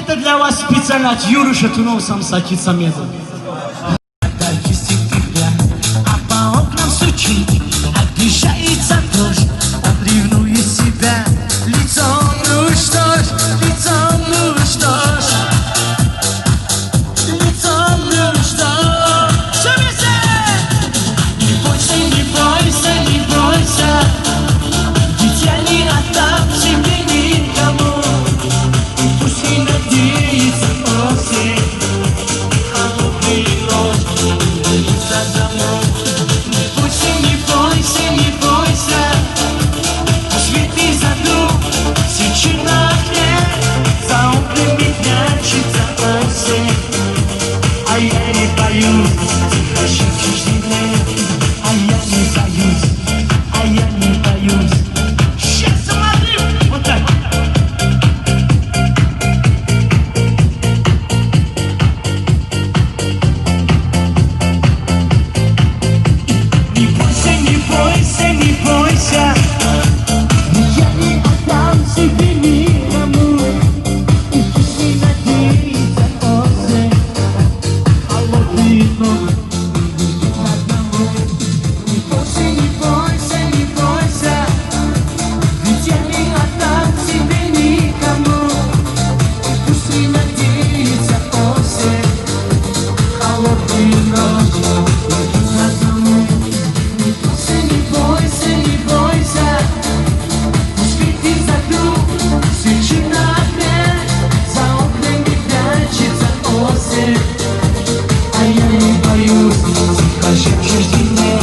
Это для вас специально от Юры Шатунова, сам Сакица Меда. А по окнам стучит, обижается дождь. Он ревнует себя лицом, ну что ж, лицом, ну что ж, лицом, ну что ж. Не бойся, не бойся, не бойся, ведь я не отдам себе никому. И пусть не надеется осень, холодный ночь, вернется домой. Не бойся, не бойся, не бойся, посвети заду, свечи на окне, за окнами прячется осень. А я не боюсь, тихо шепчешь мне, а я не боюсь, а я не боюсь. Сейчас смотри, вот так. Не бойся, не бойся, не бойся, я не отдам себе никому. И пусть не надеется осень, холодный ночь, вернется домой. Не бойся, не бойся, не бойся, ведь я не отдам себе никому. И пусть не надеется осень, холодный ночь, вернется домой. Не бойся, не бойся, не бойся, пусть светит заду, свечи на окне, за окнами прячется осень. А я не боюсь, тихо шепчешь мне,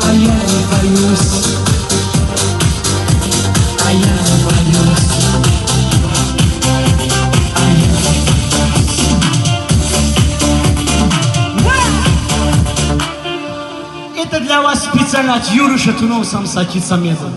а я не боюсь, а я не боюсь, а я не боюсь. Это для вас специально от Юры Шатунова, сам Сакица Меда.